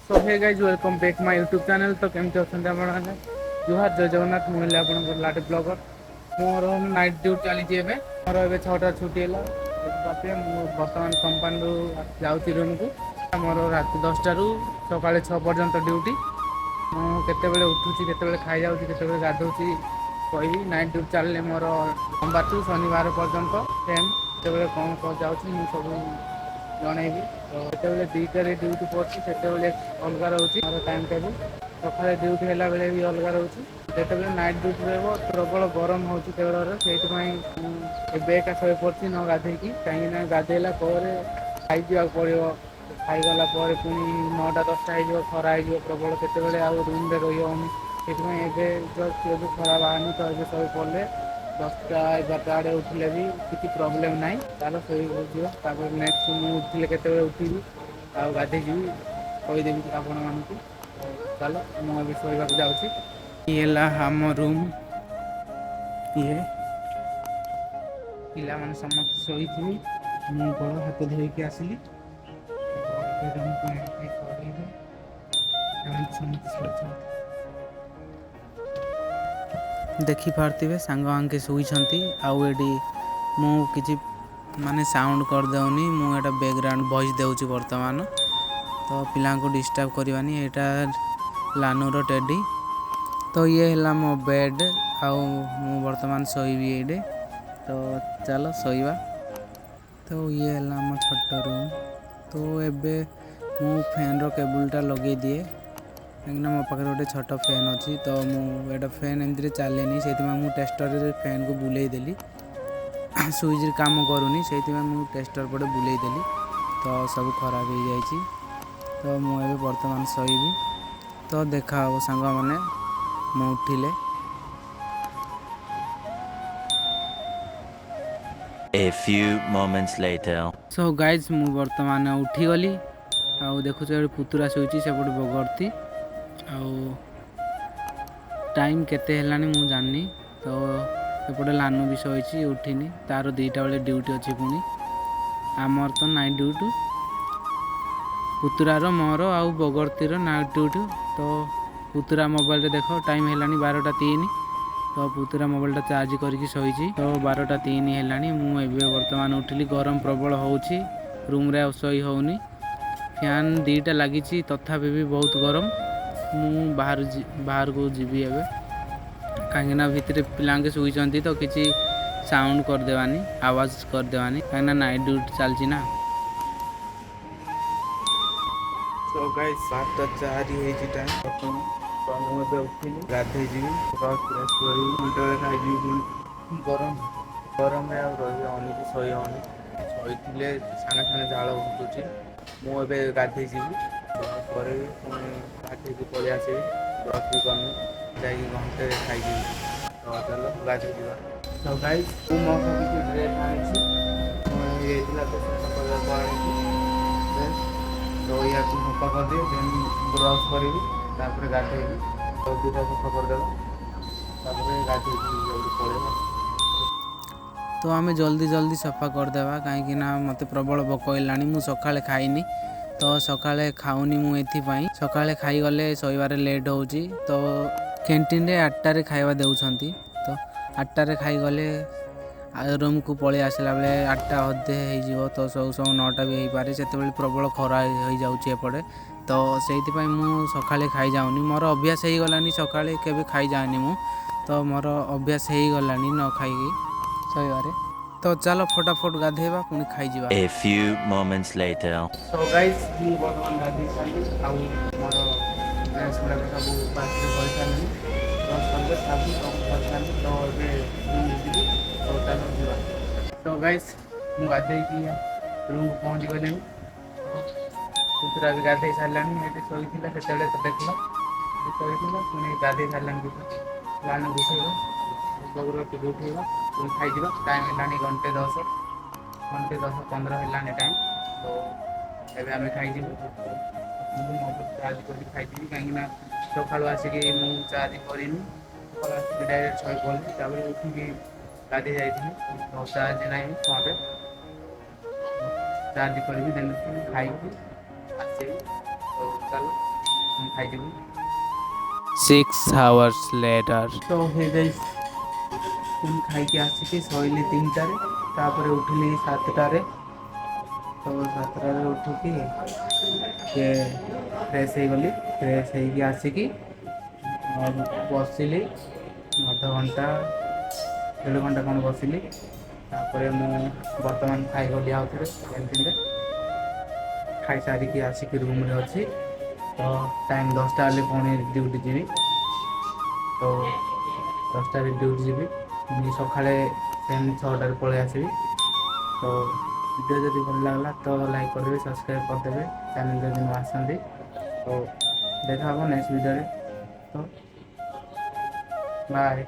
So hey guys welcome back my YouTube channel. तो केमती अच्छा आपने जुहार जय जगन्नाथ मुझे आप लाटे ब्लॉगर मोर नाइट ड्यूटी चली मोर ए 6टा छुट्टी है बर्तमान कंपानी जाऊँगी रूम को मोर रात 10 रू सका 6 पर्यंत ड्यूटी मुझे उठुची के खाई जाऊँगी के गाधोची कहि नाइट ड्यूटी चलिए मोर सोमवार टू शनिवार पर्यंत सेम के कौन कौन जाऊँगी मुझे सब जनइबी। तो जो दुईटार ड्यूटी पड़ी से अलग रोचे मोर टाइम टेबुल सका ड्यूटी है बेले भी अलग रोचे जो नाइट ड्यूटी रहा प्रबल गरम हो तेल से एका शहे पड़ी न गाधे कहीं गाधेला खाई जा पड़ो खाईगला पुणी 9टा 10टा हो खरा हो प्रबल के रूम में रही होनी से जस्ट खरा बाहर तो ये सब पड़े 10टा 11टा आड़े उठिले भी किसी प्रोब्लेम ना चलो शोर नेक्स्ट मुझे उठिले के उठी गाधे जी कहीदेवी आपण मानक चलो मुझे शोवा जाऊँगी आम रूम ये पिला मैंने समस्त शोई मु गोड़ हाथ धोईकी आसली देखी पार्थे सांग आंके शुई आउ मु किसी माने साउंड करदेनी मुझे बैकग्राउंड वॉइस देउची वर्तमान तो पिला को डिस्टर्ब करवानी यहाँ लानूर टेडी। तो ये है मो बेड आउ मु वर्तमान शोबी ये तो चलो शोवा। तो ये है मो छोट रूम। तो एबे मु फैन रो केबुलटा लगे दिए कहीं मो पाखे गोटे छोट फैन अच्छी तो मुझे फैन एमती चलेनी से टेस्टर फैन को बुलेदेली सुइच काम करूनी से टेस्टर पटे बुलेदेली तो सब खराब हो जाए। तो मुझे बर्तमान शोबी तो देखा हे सांग मैंने मु उठिले। A few moments later. So guys मु बर्तमान उठीगली आउ देखुच पुतुरा शोची सेपटे बगरती आउ टाइम केते हेलानी मु जाननी। तो एपटे लानू भी शोची उठिनी तार 2टा बेले ड्यूटी अच्छी पुणी आमर तो नाइट ड्यूटी पुतुरार मोर आउ बगरतीर नाइट ड्यूटी। तो पुतुरा मोबाइल देख टाइम हेलानी 12टा 3 तो पुतुरा मोबाइलटा चार्ज करके शोची तो 12टा 3 हेलानी मुझे बर्तमान उठिली गरम प्रबल होची रूम रे शोई होनी फैन 2टा लगी तथापि भी बहुत गरम मु बाहर को जीवी एबे कहीं भितर पिला शुई तो किसी साउंड करदेवानी आवाज करदेवानी कहीं नाइट ड्यूटी चलती ना। तो गाइस 7:04 टाइम तो मुझे उठिली गाधे जी गरम गरम रही शोई होनी शोई सागे सागे झाड़ उठुची मुझे गाधे जी ब्रश कर गाधे पलि आसबि ब्रश भी करनी जा घंटे खाई तो चलो गाधे जा। तो गाइस मो किसी ड्रेस आनी तो या सफा कर दिए देन ब्रश करी गाधेबी तो 2टा सफा करदेव गाधे पड़ेगा। तो आम जल्दी जल्दी सफा करदेवा कहीं मत प्रबल भोक होलानी मु सकाଳେ खाइनी तो सकाଳେ खाऊनी मु एथिपाई सकाଳେ खाईगले शोबार लेट होची। तो कैंटीन रे 8टारे खाଇବା देउछंती तो 8टारे खाईगले रूम को पलि आसला बेले 8टा अधे हो तो सब सब 9टा भी हो पारे से प्रबल खरा हो जाऊँगी एपटे तो से मु सकाଳେ खाई जाऊनी मोर अभ्यास हो गलानी सकाଳେ केबे खाई जानी मु तो मोर अभ्यास हो गलानी न खाई शोबारे। तो चलो फटाफट गाधेबा पुणी खाई जीवा। A few moments later. So guys मु वर्तमान गाधी सारी आउ मोर ड्रेस गुड़ा सब पास कर सारी ब्रश करके साबु सब कर सारी तो ये तो चलो जीवा। तो गाइस मु गाधे की रूम पहुंच गले पुतरा भी गाधे सारानी ये शोई से तो देख शोई पुणी गाधे सारानी लाने गुसैब बगुर टी उठेगा पुणी खाई टाइम है घंटे 10 15 है टाइम तो एबे आम खाई चार्ज कर खाई कहीं सका आसिक मु चार्ज करी सका आसिक डायरेक्ट शोई पड़ी उठिकी गाधे जाइए तो चार्ज ना फोन चार्ज करी देन खाई आसबि तो चलो ଖାଇଯିବୁ। 6 hours later. ତ ହେ ଗାଇସ୍ ପୁଣି ଖାଇକି ଆସିକି ଶୋଇଲି 3ଟାରେ, ତାପରେ ଉଠିଲି 7ଟାରେ। ତ 7ଟାରେ ଉଠିକି ଟିକେ ଫ୍ରେଶ୍ ହେଇଗଲି, ଫ୍ରେଶ୍ ହେଇକି ଆସିକି ବସିଲି ଅଧଘଣ୍ଟା 1.5 ଘଣ୍ଟା କ'ଣ ବସିଲି। ତାପରେ ମୁଁ ବର୍ତ୍ତମାନ ଖାଇଗଲି ଆଉ ଥରେ କ୍ୟାଣ୍ଟିନ୍ରେ। ଖାଇସାରିକି ଆସିକି ରୁମ୍ରେ ଅଛି। ତ ଟାଇମ୍ 10ଟା ହେଲେ ପୁଣି ଡ୍ୟୁଟି ଯିବି। ତ 10ଟାରେ ଡ୍ୟୁଟି ଯିବି, ପୁଣି ସକାଳେ ସେମ୍ 6ଟାରେ ପଳେଇ ଆସିବି। ତ ଭିଡ଼ିଓ ଯଦି ଭଲ ଲାଗିଲା ତ ଲାଇକ୍ କରିଦେବେ, ସବସ୍କ୍ରାଇବ୍ କରିଦେବେ, ଚ୍ୟାନେଲ୍ ଯଦି ନୂଆ ଆସିଛନ୍ତି। ତ ଦେଖା ହେବ ନେକ୍ସଟ ଭିଡ଼ିଓରେ। ତ ବାଏ।